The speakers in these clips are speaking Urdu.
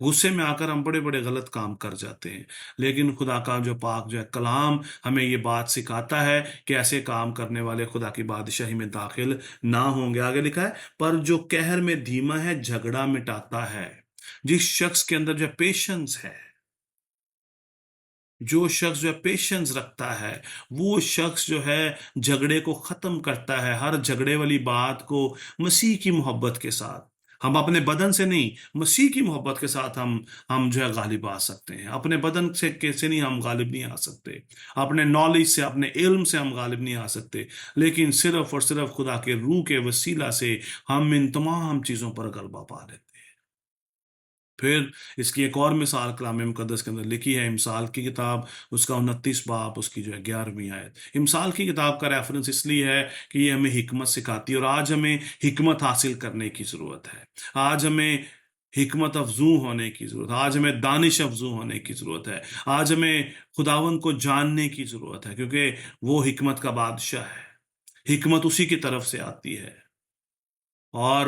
غصے میں آ کر ہم بڑے بڑے غلط کام کر جاتے ہیں، لیکن خدا کا جو پاک جو ہے کلام ہمیں یہ بات سکھاتا ہے کہ ایسے کام کرنے والے خدا کی بادشاہی میں داخل نہ ہوں گے۔ آگے لکھا ہے، پر جو قہر میں دھیما ہے جھگڑا مٹاتا ہے۔ جس شخص کے اندر جو پیشنس ہے، جو شخص جو ہے پیشنس رکھتا ہے، وہ شخص جو ہے جھگڑے کو ختم کرتا ہے، ہر جھگڑے والی بات کو مسیح کی محبت کے ساتھ، ہم اپنے بدن سے نہیں، مسیح کی محبت کے ساتھ ہم جو ہے غالب آ سکتے ہیں۔ اپنے بدن سے کیسے نہیں ہم غالب نہیں آ سکتے، اپنے نالج سے، اپنے علم سے ہم غالب نہیں آ سکتے، لیکن صرف اور صرف خدا کے روح کے وسیلہ سے ہم ان تمام چیزوں پر غلبہ پا لیتے ہیں۔ پھر اس کی ایک اور مثال کلام مقدس کے اندر لکھی ہے، امثال کی کتاب، اس کا 29 باب، اس کی جو ہے 11ویں آیت۔ امثال کی کتاب کا ریفرنس اس لیے ہے کہ یہ ہمیں حکمت سکھاتی ہے، اور آج ہمیں حکمت حاصل کرنے کی ضرورت ہے۔ آج ہمیں حکمت افزوں ہونے کی ضرورت ہے، آج ہمیں دانش افزوں ہونے کی ضرورت ہے، آج ہمیں خداوند کو جاننے کی ضرورت ہے، کیونکہ وہ حکمت کا بادشاہ ہے، حکمت اسی کی طرف سے آتی ہے۔ اور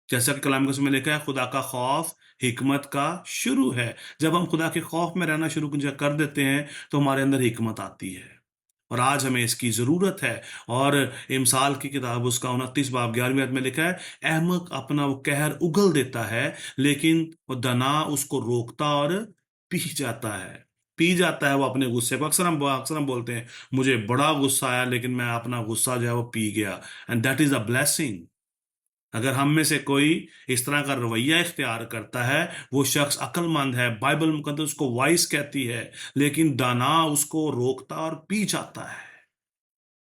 جیسا کہ کلام میں لکھا ہے، خدا کا خوف حکمت کا شروع ہے۔ جب ہم خدا کے خوف میں رہنا شروع کر دیتے ہیں تو ہمارے اندر حکمت آتی ہے، اور آج ہمیں اس کی ضرورت ہے۔ اور امثال کی کتاب، اس کا 29 باب 11ویں آیت میں لکھا ہے، احمق اپنا وہ قہر اگل دیتا ہے، لیکن وہ دنا اس کو روکتا اور پی جاتا ہے۔ پی جاتا ہے وہ اپنے غصے کو۔ اکثر ہم بولتے ہیں مجھے بڑا غصہ آیا، لیکن میں اپنا غصہ جو ہے وہ پی گیا، and that is a blessing. اگر ہم میں سے کوئی اس طرح کا رویہ اختیار کرتا ہے، وہ شخص عقل مند ہے۔ بائبل مقدس کو وائس کہتی ہے، لیکن دانا اس کو روکتا اور پی جاتا ہے،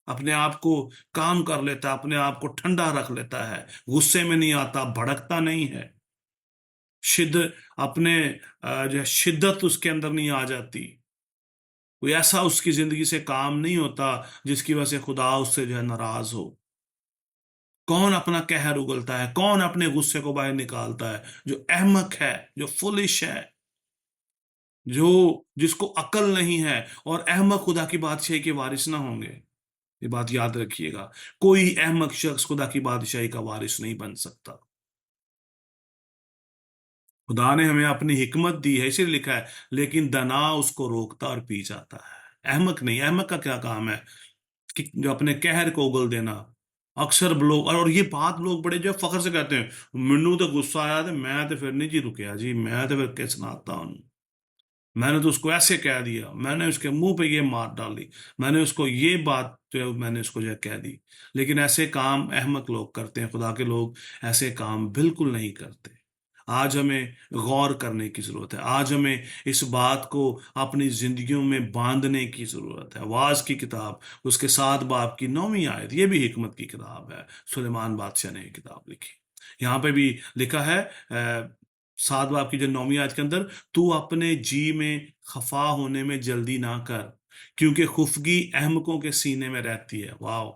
اپنے آپ کو کام کر لیتا ہے، اپنے آپ کو ٹھنڈا رکھ لیتا ہے، غصے میں نہیں آتا، بھڑکتا نہیں ہے، اپنے جو ہے شدت اس کے اندر نہیں آ جاتی، کوئی ایسا اس کی زندگی سے کام نہیں ہوتا جس کی وجہ سے خدا اس سے جو ہے ناراض ہو۔ کون اپنا قہر اگلتا ہے؟ کون اپنے غصے کو باہر نکالتا ہے؟ جو احمق ہے، جو فولش ہے، جو جس کو عقل نہیں ہے، اور احمق خدا کی بادشاہی کے وارث نہ ہوں گے۔ یہ بات یاد رکھیے گا، کوئی احمق شخص خدا کی بادشاہی کا وارث نہیں بن سکتا۔ خدا نے ہمیں اپنی حکمت دی ہے، اسی لیے لکھا ہے، لیکن دنا اس کو روکتا اور پی جاتا ہے۔ احمق نہیں، احمق کا کیا کام ہے؟ کہ جو اپنے قہر کو اگل دینا۔ اکثر لوگ، اور یہ بات لوگ بڑے جو فخر سے کہتے ہیں، منو تو غصہ آیا تو میں تو پھر نہیں جی رکیا جی، میں تو پھر کیا سناتا ہوں، میں نے تو اس کو ایسے کہہ دیا، میں نے اس کے منہ پہ یہ مار ڈالی، میں نے اس کو یہ بات جو ہے میں نے اس کو جو ہے کہہ دی۔ لیکن ایسے کام احمق لوگ کرتے ہیں، خدا کے لوگ ایسے کام بالکل نہیں کرتے۔ آج ہمیں غور کرنے کی ضرورت ہے، آج ہمیں اس بات کو اپنی زندگیوں میں باندھنے کی ضرورت ہے۔ واعظ کی کتاب، اس کے 7 باب کی 9ویں آیت، یہ بھی حکمت کی کتاب ہے، سلیمان بادشاہ نے یہ کتاب لکھی۔ یہاں پہ بھی لکھا ہے 7 باب کی جو 9ویں آیت کے اندر، تو اپنے جی میں خفا ہونے میں جلدی نہ کر، کیونکہ خفگی احمقوں کے سینے میں رہتی ہے۔ واو،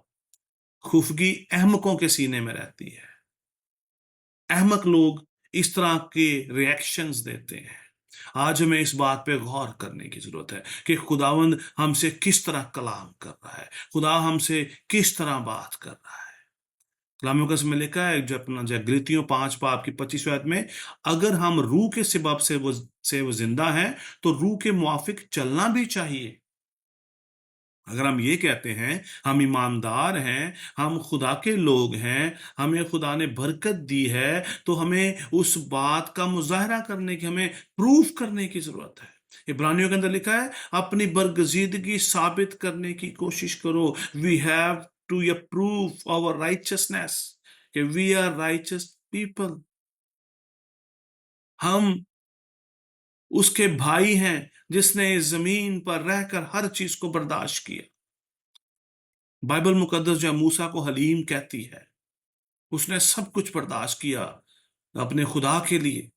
خفگی احمقوں کے سینے میں رہتی ہے۔ احمق لوگ اس طرح کے ریئیکشنز دیتے ہیں۔ آج ہمیں اس بات پہ غور کرنے کی ضرورت ہے کہ خداوند ہم سے کس طرح کلام کر رہا ہے، خدا ہم سے کس طرح بات کر رہا ہے۔ کلام مقدس میں لکھا ہے، جو اپنا جو گلتیوں 5 باب کی 25 آیت میں، اگر ہم روح کے سبب سے وہ زندہ ہیں تو روح کے موافق چلنا بھی چاہیے۔ اگر ہم یہ کہتے ہیں ہم ایماندار ہیں، ہم خدا کے لوگ ہیں، ہمیں خدا نے برکت دی ہے، تو ہمیں اس بات کا مظاہرہ کرنے کی، ہمیں پروف کرنے کی ضرورت ہے۔ عبرانیوں کے اندر لکھا ہے، اپنی برگزیدگی ثابت کرنے کی کوشش کرو۔ We have to prove our righteousness, کہ وی آر رائچس پیپل۔ ہم اس کے بھائی ہیں جس نے اس زمین پر رہ کر ہر چیز کو برداشت کیا۔ بائبل مقدس جو موسیٰ کو حلیم کہتی ہے، اس نے سب کچھ برداشت کیا اپنے خدا کے لیے،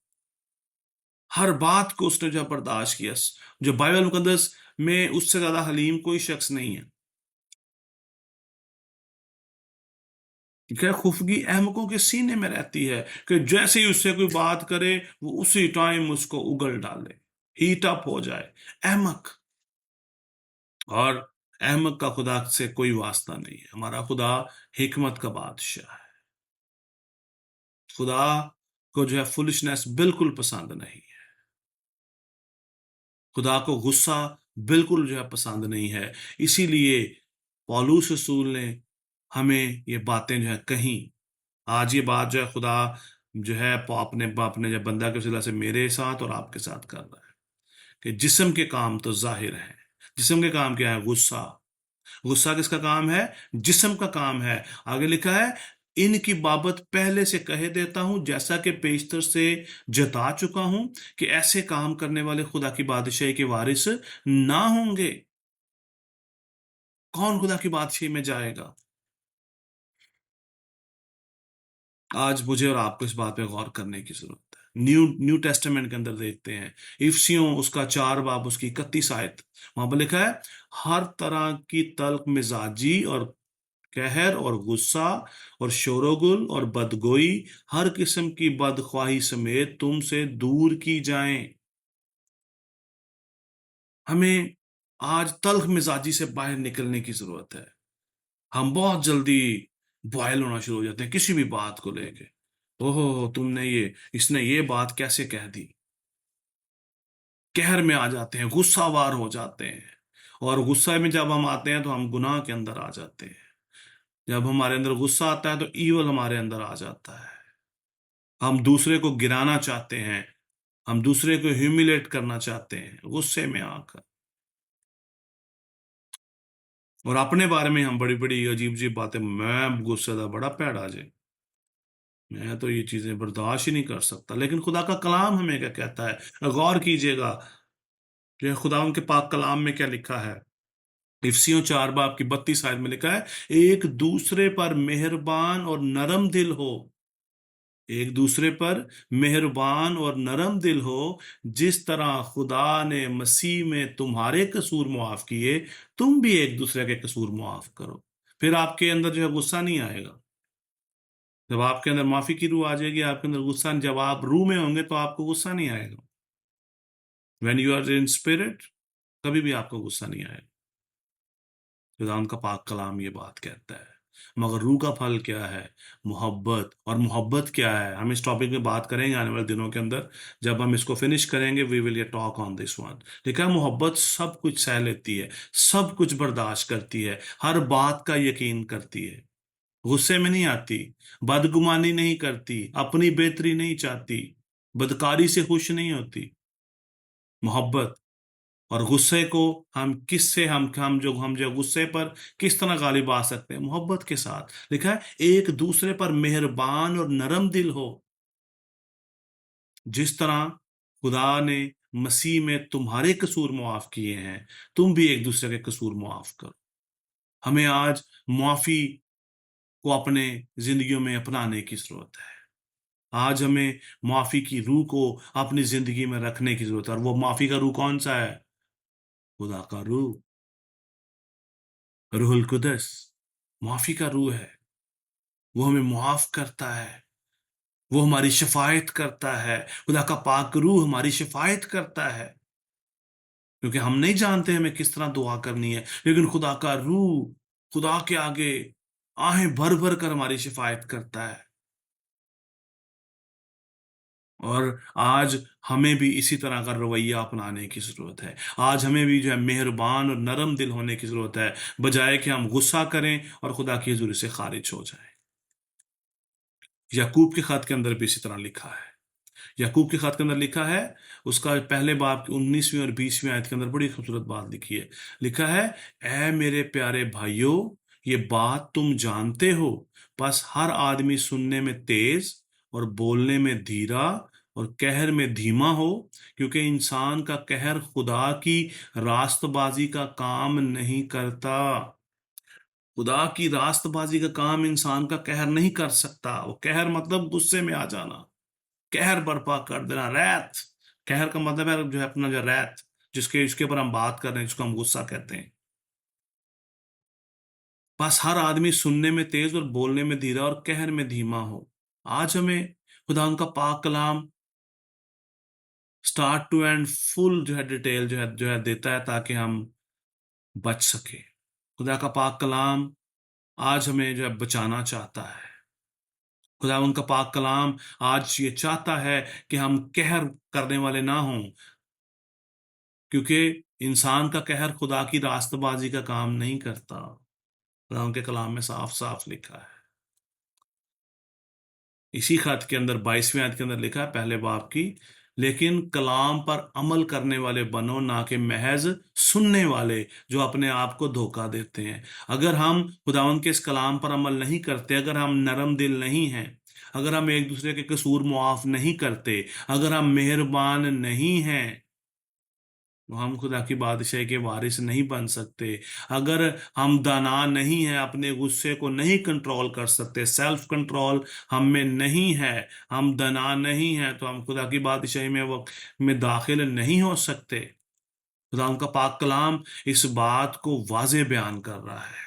ہر بات کو اس نے جو برداشت کیا۔ جو بائبل مقدس میں اس سے زیادہ حلیم کوئی شخص نہیں ہے۔ کہ خفگی احمقوں کے سینے میں رہتی ہے، کہ جیسے ہی اس سے کوئی بات کرے وہ اسی ٹائم اس کو اگل ڈالے، ہیٹ اپ ہو جائے۔ احمق، اور احمق کا خدا سے کوئی واسطہ نہیں ہے۔ ہمارا خدا حکمت کا بادشاہ ہے۔ خدا کو جو ہے فولشنس بالکل پسند نہیں ہے۔ خدا کو غصہ بالکل جو ہے پسند نہیں ہے، اسی لیے پولوس رسول نے ہمیں یہ باتیں جو ہے کہیں. آج یہ بات جو ہے خدا جو ہے اپنے جو بندہ کے وسیلہ سے میرے ساتھ اور آپ کے ساتھ کر رہا ہے کہ جسم کے کام تو ظاہر ہیں. جسم کے کام کیا ہے؟ غصہ. غصہ کس کا کام ہے؟ جسم کا کام ہے. آگے لکھا ہے ان کی بابت پہلے سے کہہ دیتا ہوں جیسا کہ پیشتر سے جتا چکا ہوں کہ ایسے کام کرنے والے خدا کی بادشاہی کے وارث نہ ہوں گے. کون خدا کی بادشاہی میں جائے گا؟ آج مجھے اور آپ کو اس بات پہ غور کرنے کی ضرورت ہے. نیو ٹیسٹمنٹ کے اندر دیکھتے ہیں افسیوں اس کا 4 باب اس کی 31 آیت، وہاں پہ لکھا ہے ہر طرح کی تلخ مزاجی اور قہر اور غصہ اور شور و گل اور بدگوئی ہر قسم کی بدخواہی سمیت تم سے دور کی جائیں. ہمیں آج تلخ مزاجی سے باہر نکلنے کی ضرورت ہے. ہم بہت جلدی بوائل ہونا شروع ہو جاتے ہیں کسی بھی بات کو لے کے. اوہ تم نے اس نے یہ بات کیسے کہہ دی. قہر میں آ جاتے ہیں، غصہ وار ہو جاتے ہیں. اور غصہ میں جب ہم آتے ہیں تو ہم گناہ کے اندر آ جاتے ہیں. جب ہمارے اندر غصہ آتا ہے تو ایول ہمارے اندر آ جاتا ہے. ہم دوسرے کو گرانا چاہتے ہیں، ہم دوسرے کو ہیومیلیٹ کرنا چاہتے ہیں غصے میں آ کر. اور اپنے بارے میں ہم بڑی بڑی عجیب عجیب باتیں، میں غصے دا بڑا پیڑا جے، میں تو یہ چیزیں برداشت ہی نہیں کر سکتا. لیکن خدا کا کلام ہمیں کیا کہتا ہے؟ غور کیجئے گا کہ خدا ان کے پاک کلام میں کیا لکھا ہے. افسیوں 4 باب کی 32 آیت میں لکھا ہے ایک دوسرے پر مہربان اور نرم دل ہو. ایک دوسرے پر مہربان اور نرم دل ہو جس طرح خدا نے مسیح میں تمہارے قصور معاف کیے تم بھی ایک دوسرے کے قصور معاف کرو. پھر آپ کے اندر جو ہے غصہ نہیں آئے گا. جب آپ کے اندر معافی کی روح آ جائے گی، آپ کے اندر غصہ، جب آپ روح میں ہوں گے تو آپ کو غصہ نہیں آئے گا. When you are in spirit کبھی بھی آپ کو غصہ نہیں آئے گا. خدا ان کا پاک کلام یہ بات کہتا ہے. مگر روح کا پھل کیا ہے؟ محبت. اور محبت کیا ہے؟ ہم اس ٹاپک میں بات کریں گے آنے والے دنوں کے اندر. جب ہم اس کو فنش کریں گے وی will talk on this one. دیکھا، محبت سب کچھ سہ لیتی ہے، سب کچھ برداشت کرتی ہے، ہر بات کا یقین کرتی ہے، غصے میں نہیں آتی، بدگمانی نہیں کرتی، اپنی بہتری نہیں چاہتی، بدکاری سے خوش نہیں ہوتی. محبت. اور غصے کو ہم کس سے ہم جو غصے پر کس طرح غالب آ سکتے ہیں؟ محبت کے ساتھ. لکھا ہے ایک دوسرے پر مہربان اور نرم دل ہو جس طرح خدا نے مسیح میں تمہارے قصور معاف کیے ہیں تم بھی ایک دوسرے کے قصور معاف کرو. ہمیں آج معافی کو اپنے زندگیوں میں اپنانے کی ضرورت ہے. آج ہمیں معافی کی روح کو اپنی زندگی میں رکھنے کی ضرورت ہے. اور وہ معافی کا روح کون سا ہے؟ خدا کا روح، روح القدس معافی کا روح ہے. وہ ہمیں معاف کرتا ہے، وہ ہماری شفاعت کرتا ہے. خدا کا پاک روح ہماری شفاعت کرتا ہے کیونکہ ہم نہیں جانتے ہمیں کس طرح دعا کرنی ہے، لیکن خدا کا روح خدا کے آگے آہیں بھر بھر کر ہماری شفاعت کرتا ہے. اور آج ہمیں بھی اسی طرح کا رویہ اپنانے کی ضرورت ہے. آج ہمیں بھی جو ہے مہربان اور نرم دل ہونے کی ضرورت ہے، بجائے کہ ہم غصہ کریں اور خدا کی حضوری سے خارج ہو جائیں. یعقوب کے خط کے اندر بھی اسی طرح لکھا ہے. یعقوب کے خط کے اندر لکھا ہے، اس کا پہلے باب کی 19ویں اور 20ویں آیت کے اندر بڑی خوبصورت بات لکھی ہے. لکھا ہے اے میرے پیارے بھائیوں، یہ بات تم جانتے ہو، بس ہر آدمی سننے میں تیز اور بولنے میں دھیرا اور قہر میں دھیما ہو، کیونکہ انسان کا قہر خدا کی راست بازی کا کام نہیں کرتا. خدا کی راست بازی کا کام انسان کا قہر نہیں کر سکتا. وہ قہر مطلب غصے میں آ جانا، قہر برپا کر دینا، ریت. قہر کا مطلب ہے جو ہے اپنا جو ریت، جس کے اوپر ہم بات کر رہے ہیں، جس کو ہم غصہ کہتے ہیں. بس ہر آدمی سننے میں تیز اور بولنے میں دھیرا اور قہر میں دھیما ہو. آج ہمیں خدا ان کا پاک کلام سٹارٹ ٹو اینڈ فل جو ہے ڈیٹیل جو ہے دیتا ہے تاکہ ہم بچ سکے. خدا کا پاک کلام آج ہمیں جو ہے بچانا چاہتا ہے. خدا ان کا پاک کلام آج یہ چاہتا ہے کہ ہم قہر کرنے والے نہ ہوں، کیونکہ انسان کا قہر خدا کی راست بازی کا کام نہیں کرتا. خدا کے کلام میں صاف صاف لکھا ہے. اسی خط کے اندر 22ویں آیت کے اندر لکھا ہے پہلے باب کی، لیکن کلام پر عمل کرنے والے بنو، نہ کہ محض سننے والے جو اپنے آپ کو دھوکہ دیتے ہیں. اگر ہم خداوند کے اس کلام پر عمل نہیں کرتے، اگر ہم نرم دل نہیں ہیں، اگر ہم ایک دوسرے کے قصور معاف نہیں کرتے، اگر ہم مہربان نہیں ہیں، تو ہم خدا کی بادشاہی کے وارث نہیں بن سکتے. اگر ہم دانا نہیں ہیں، اپنے غصے کو نہیں کنٹرول کر سکتے، سیلف کنٹرول ہم میں نہیں ہے، ہم دانا نہیں ہیں، تو ہم خدا کی بادشاہی میں داخل نہیں ہو سکتے. خدا ان کا پاک کلام اس بات کو واضح بیان کر رہا ہے.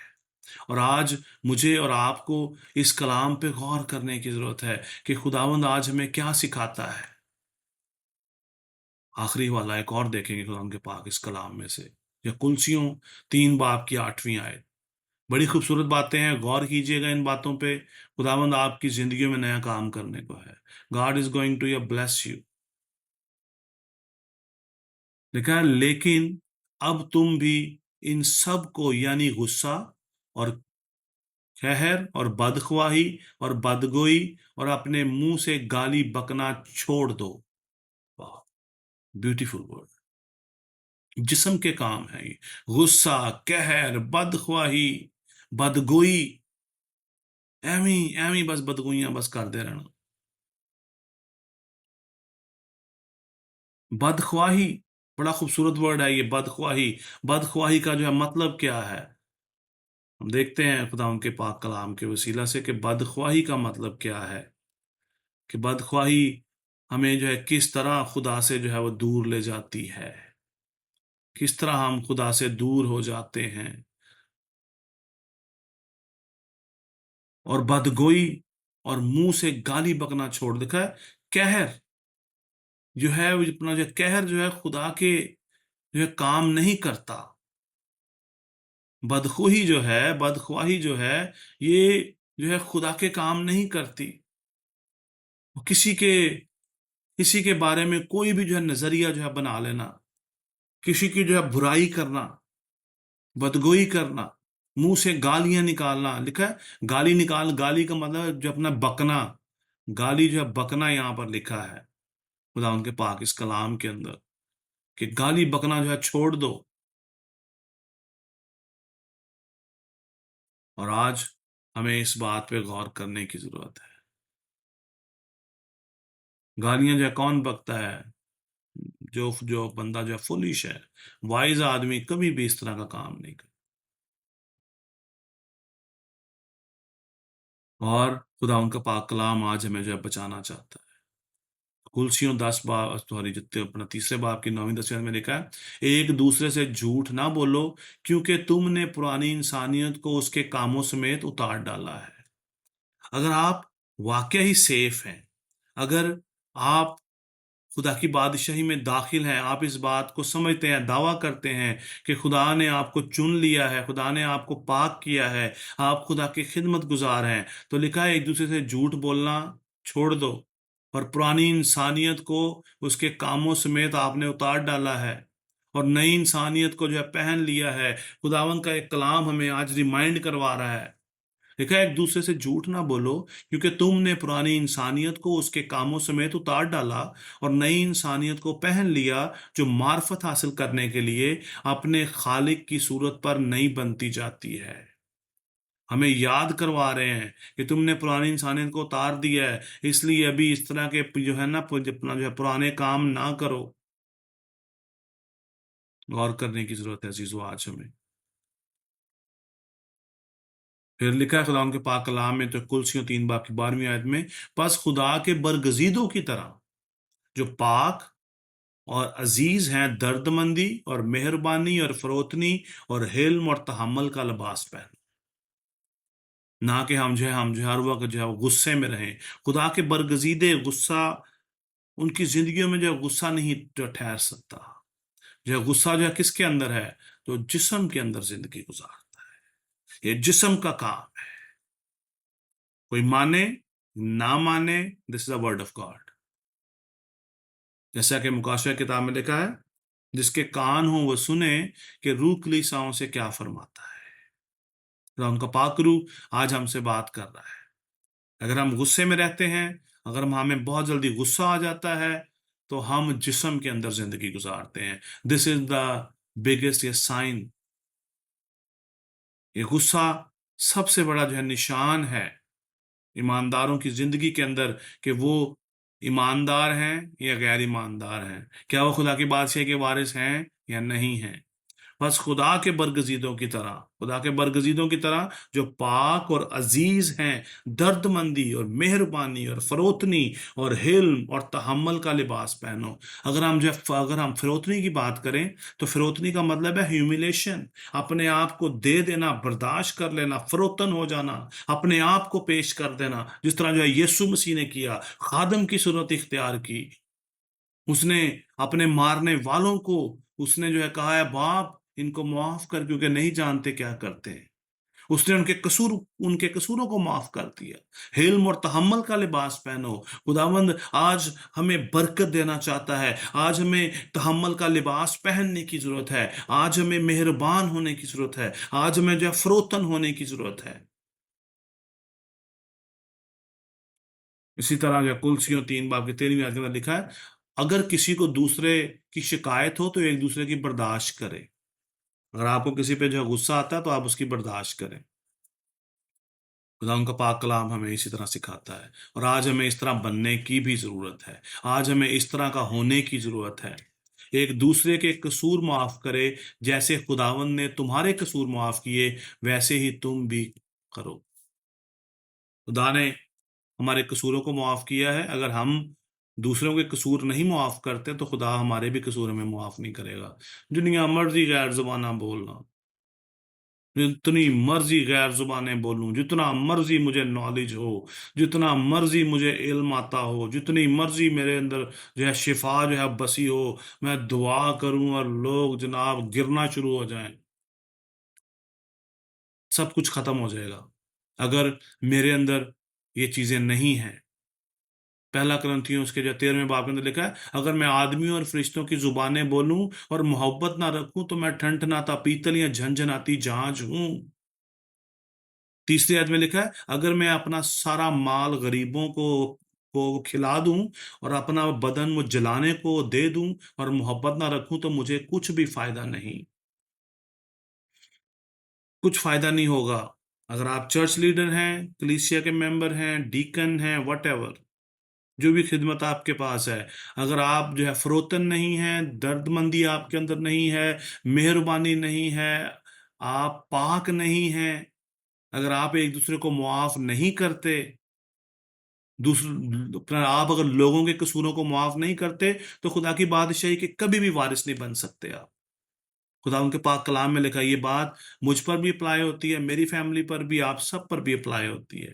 اور آج مجھے اور آپ کو اس کلام پہ غور کرنے کی ضرورت ہے کہ خداوند آج ہمیں کیا سکھاتا ہے. آخری والا ایک اور دیکھیں گے خدا ان کے پاک اس کلام میں سے، یا کلسیوں 3 باب کی 8ویں آیت. بڑی خوبصورت باتیں ہیں، غور کیجئے گا ان باتوں پہ. خداوند آپ کی زندگیوں میں نیا کام کرنے کو ہے. God is going to bless you. لکھا ہے لیکن اب تم بھی ان سب کو، یعنی غصہ اور قہر اور بدخواہی اور بدگوئی اور اپنے منہ سے گالی بکنا چھوڑ دو. واہ، بیوٹیفل ورڈ. جسم کے کام ہیں یہ: غصہ، قہر، بدخواہی، بدگوئی. ایویں بس بدگوئیاں بس کرتے رہنا. بدخواہی بڑا خوبصورت ورڈ ہے یہ، بدخواہی. بدخواہی کا جو ہے مطلب کیا ہے؟ ہم دیکھتے ہیں خدا ان کے پاک کلام کے وسیلہ سے کہ بدخواہی کا مطلب کیا ہے. کہ بدخواہی ہمیں جو ہے کس طرح خدا سے جو ہے وہ دور لے جاتی ہے، کس طرح ہم خدا سے دور ہو جاتے ہیں. اور بدگوئی اور منہ سے گالی بکنا چھوڑ دکھا ہے. قہر جو ہے، اپنا جو قہر جو ہے خدا کے جو ہے کام نہیں کرتا. بدخواہی جو ہے یہ جو ہے خدا کے کام نہیں کرتی. کسی کے بارے میں کوئی بھی جو ہے نظریہ جو ہے بنا لینا، کسی کی جو ہے برائی کرنا، بدگوئی کرنا، منہ سے گالیاں نکالنا. لکھا ہے گالی کا مطلب جو اپنا بکنا. گالی جو ہے بکنا یہاں پر لکھا ہے خدا ان کے پاک اس کلام کے اندر، کہ گالی بکنا جو ہے چھوڑ دو. اور آج ہمیں اس بات پہ غور کرنے کی ضرورت ہے. گالیاں جو ہے کون بکتا ہے؟ جو بندہ جو ہے فولیش ہے. وائز آدمی کبھی بھی اس طرح کا کام نہیں کرتا. اور خدا ان کا پاک کلام آج ہمیں جو ہے بچانا چاہتا ہے. کلسیوں 10 باب جتنے اپنا 3 باب کی 9-10 میں لکھا ہے: ایک دوسرے سے جھوٹ نہ بولو، کیونکہ تم نے پرانی انسانیت کو اس کے کاموں سمیت اتار ڈالا ہے. اگر آپ واقعی ہی سیف ہیں، اگر آپ خدا کی بادشاہی میں داخل ہیں، آپ اس بات کو سمجھتے ہیں، دعویٰ کرتے ہیں کہ خدا نے آپ کو چن لیا ہے، خدا نے آپ کو پاک کیا ہے، آپ خدا کی خدمت گزار ہیں، تو لکھا ہے ایک دوسرے سے جھوٹ بولنا چھوڑ دو. اور پرانی انسانیت کو اس کے کاموں سمیت آپ نے اتار ڈالا ہے، اور نئی انسانیت کو جو ہے پہن لیا ہے. خداوند کا ایک کلام ہمیں آج ریمائنڈ کروا رہا ہے. دیکھا، ایک دوسرے سے جھوٹ نہ بولو، کیونکہ تم نے پرانی انسانیت کو اس کے کاموں سمیت اتار ڈالا اور نئی انسانیت کو پہن لیا، جو معرفت حاصل کرنے کے لیے اپنے خالق کی صورت پر نئی بنتی جاتی ہے. ہمیں یاد کروا رہے ہیں کہ تم نے پرانی انسانیت کو اتار دیا ہے، اس لیے ابھی اس طرح کے جو ہے نا اپنا جو ہے پرانے کام نہ کرو. غور کرنے کی ضرورت ہے عزیزو آج ہمیں. پھر لکھا ہے خدا ان کے پاک کلام میں تو کلسیوں 3 باب کی 12ویں آیت میں: پس خدا کے برگزیدوں کی طرح جو پاک اور عزیز ہیں، درد مندی اور مہربانی اور فروتنی اور حلم اور تحمل کا لباس پہن. نہ کہ ہم جو ہے ہر وقت جو ہے وہ غصے میں رہیں. خدا کے برگزیدے غصہ، ان کی زندگیوں میں جو ہے غصہ نہیں جو ٹھہر سکتا. جو ہے غصہ جو ہے کس کے اندر ہے؟ تو جسم کے اندر زندگی گزارتا ہے. یہ جسم کا کام ہے. کوئی مانے نہ مانے، دس از اے ورڈ آف گاڈ. جیسا کہ مکاشفہ کتاب میں لکھا ہے جس کے کان ہوں وہ سنے کہ روح کلیساؤں سے کیا فرماتا ہے۔ خدا ان کا پاک روح آج ہم سے بات کر رہا ہے۔ اگر ہم غصے میں رہتے ہیں، اگر ہمیں بہت جلدی غصہ آ جاتا ہے، تو ہم جسم کے اندر زندگی گزارتے ہیں۔ دس از دا بگیسٹ یہ سائن، یہ غصہ سب سے بڑا جو ہے نشان ہے ایمانداروں کی زندگی کے اندر، کہ وہ ایماندار ہیں یا غیر ایماندار ہیں، کیا وہ خدا کی بادشاہی کے وارث ہیں یا نہیں ہیں۔ بس خدا کے برگزیدوں کی طرح، خدا کے برگزیدوں کی طرح جو پاک اور عزیز ہیں، درد مندی اور مہربانی اور فروتنی اور حلم اور تحمل کا لباس پہنو۔ اگر ہم فروتنی کی بات کریں تو فروتنی کا مطلب ہے ہیوملیشن، اپنے آپ کو دے دینا، برداشت کر لینا، فروتن ہو جانا، اپنے آپ کو پیش کر دینا، جس طرح جو ہے یسوع مسیح نے کیا، خادم کی صورت اختیار کی۔ اس نے اپنے مارنے والوں کو، اس نے جو ہے کہا ہے باپ ان کو معاف کر، کیونکہ نہیں جانتے کیا کرتے ہیں۔ اس نے ان کے قصوروں کو معاف کر دیا۔ حلم اور تحمل کا لباس پہنو۔ خداوند آج ہمیں برکت دینا چاہتا ہے، آج ہمیں تحمل کا لباس پہننے کی ضرورت ہے، آج ہمیں مہربان ہونے کی ضرورت ہے، آج ہمیں جو ہے فروتن ہونے کی ضرورت ہے۔ اسی طرح جو کلسیوں 3 باب کی 13ویں آیت کے اندر لکھا ہے، اگر کسی کو دوسرے کی شکایت ہو تو ایک دوسرے کی برداشت کرے۔ اگر آپ کو کسی پہ جو ہے غصہ آتا ہے تو آپ اس کی برداشت کریں۔ خدا ان کا پاک کلام ہمیں اسی طرح سکھاتا ہے، اور آج ہمیں اس طرح بننے کی بھی ضرورت ہے، آج ہمیں اس طرح کا ہونے کی ضرورت ہے۔ ایک دوسرے کے قصور معاف کرے، جیسے خداوند نے تمہارے قصور معاف کیے ویسے ہی تم بھی کرو۔ خدا نے ہمارے قصوروں کو معاف کیا ہے، اگر ہم دوسروں کے قصور نہیں معاف کرتے تو خدا ہمارے بھی قصور ہمیں معاف نہیں کرے گا۔ دنیا مرضی غیر زبانہ بولنا، جتنی مرضی غیر زبانیں بولوں، جتنا مرضی مجھے نالج ہو، جتنا مرضی مجھے علم آتا ہو، جتنی مرضی میرے اندر جو ہے شفا جو ہے بسی ہو، میں دعا کروں اور لوگ جناب گرنا شروع ہو جائیں، سب کچھ ختم ہو جائے گا اگر میرے اندر یہ چیزیں نہیں ہیں۔ پہلا کرنتھیوں اس کے جو 13ویں باب کے اندر لکھا ہے، اگر میں آدمیوں اور فرشتوں کی زبانیں بولوں اور محبت نہ رکھوں تو میں ٹھنٹھناتا پیتل یا جھنجھناتی جھانجھ ہوں۔ تیسری آیت میں لکھا ہے، اگر میں اپنا سارا مال غریبوں کو کھلا دوں اور اپنا بدن وہ جلانے کو دے دوں اور محبت نہ رکھوں تو مجھے کچھ بھی فائدہ نہیں، کچھ فائدہ نہیں ہوگا۔ اگر آپ چرچ لیڈر ہیں، کلیسیا کے ممبر ہیں، ڈیکن ہیں، وٹ ایور، جو بھی خدمت آپ کے پاس ہے، اگر آپ جو ہے فروتن نہیں ہیں، درد مندی آپ کے اندر نہیں ہے، مہربانی نہیں ہے، آپ پاک نہیں ہیں، اگر آپ ایک دوسرے کو معاف نہیں کرتے، آپ اگر لوگوں کے قصوروں کو معاف نہیں کرتے تو خدا کی بادشاہی کے کبھی بھی وارث نہیں بن سکتے آپ۔ خدا ان کے پاک کلام میں لکھا، یہ بات مجھ پر بھی اپلائی ہوتی ہے، میری فیملی پر بھی، آپ سب پر بھی اپلائی ہوتی ہے،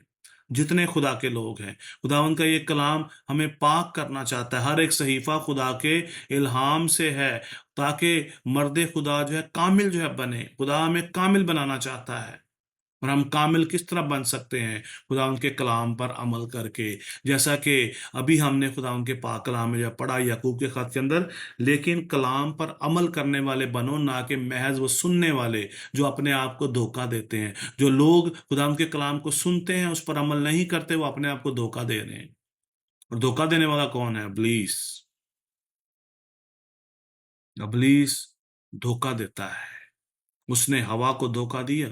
جتنے خدا کے لوگ ہیں۔ خدا ان کا یہ کلام ہمیں پاک کرنا چاہتا ہے، ہر ایک صحیفہ خدا کے الہام سے ہے، تاکہ مرد خدا جو ہے کامل جو ہے بنے۔ خدا ہمیں کامل بنانا چاہتا ہے، اور ہم کامل کس طرح بن سکتے ہیں؟ خدا ان کے کلام پر عمل کر کے، جیسا کہ ابھی ہم نے خدا ان کے پاک کلام میں جو پڑھا یعقوب کے خط کے اندر، لیکن کلام پر عمل کرنے والے بنو، نہ کہ محض وہ سننے والے جو اپنے آپ کو دھوکہ دیتے ہیں۔ جو لوگ خدا ان کے کلام کو سنتے ہیں اس پر عمل نہیں کرتے، وہ اپنے آپ کو دھوکہ دے رہے ہیں، اور دھوکہ دینے والا کون ہے؟ ابلیس۔ ابلیس دھوکہ دیتا ہے، اس نے ہوا کو دھوکہ دیا،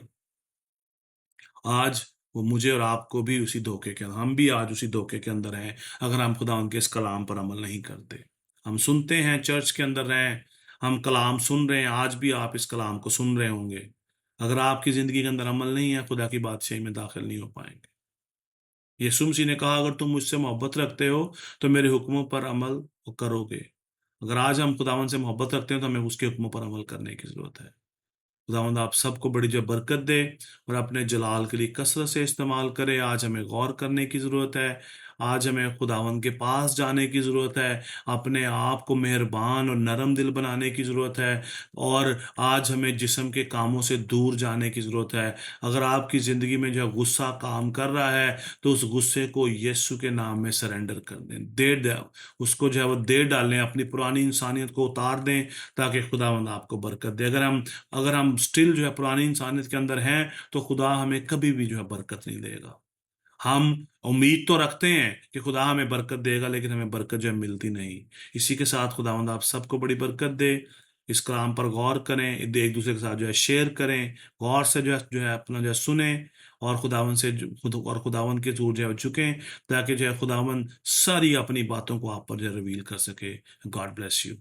آج وہ مجھے اور آپ کو بھی اسی دھوکے کے اندر، ہم بھی آج اسی دھوکے کے اندر ہیں، اگر ہم خدا ان کے اس کلام پر عمل نہیں کرتے۔ ہم سنتے ہیں، چرچ کے اندر رہیں، ہم کلام سن رہے ہیں، آج بھی آپ اس کلام کو سن رہے ہوں گے، اگر آپ کی زندگی کے اندر عمل نہیں ہے، خدا کی بادشاہی میں داخل نہیں ہو پائیں گے۔ یسوع مسیح نے کہا، اگر تم مجھ سے محبت رکھتے ہو تو میرے حکموں پر عمل کرو گے۔ اگر آج ہم خداوند سے محبت رکھتے ہیں تو ہمیں اس کے حکموں پر عمل کرنے کی ضرورت ہے۔ خداوند آپ سب کو بڑی جو برکت دے، اور اپنے جلال کے لیے کثرت سے استعمال کرے۔ آج ہمیں غور کرنے کی ضرورت ہے، آج ہمیں خداوند کے پاس جانے کی ضرورت ہے، اپنے آپ کو مہربان اور نرم دل بنانے کی ضرورت ہے، اور آج ہمیں جسم کے کاموں سے دور جانے کی ضرورت ہے۔ اگر آپ کی زندگی میں جو ہے غصہ کام کر رہا ہے تو اس غصے کو یسوع کے نام میں سرنڈر کر دیں، اس کو جو ہے وہ دے ڈالیں، اپنی پرانی انسانیت کو اتار دیں تاکہ خداوند آپ کو برکت دے۔ اگر ہم سٹل جو ہے پرانی انسانیت کے اندر ہیں تو خدا ہمیں کبھی بھی جو ہے برکت نہیں دے گا۔ ہم امید تو رکھتے ہیں کہ خدا ہمیں برکت دے گا، لیکن ہمیں برکت جو ہے ملتی نہیں۔ اسی کے ساتھ خداوند آپ سب کو بڑی برکت دے۔ اس کلام پر غور کریں، ایک دوسرے کے ساتھ جو ہے شیئر کریں، غور سے جو ہے اپنا جو ہے سنیں، اور خداوند کے حضور جو ہے جھکیں، تاکہ جو ہے خداوند ساری اپنی باتوں کو آپ پر جو ہے ریویل کر سکے۔ God bless you.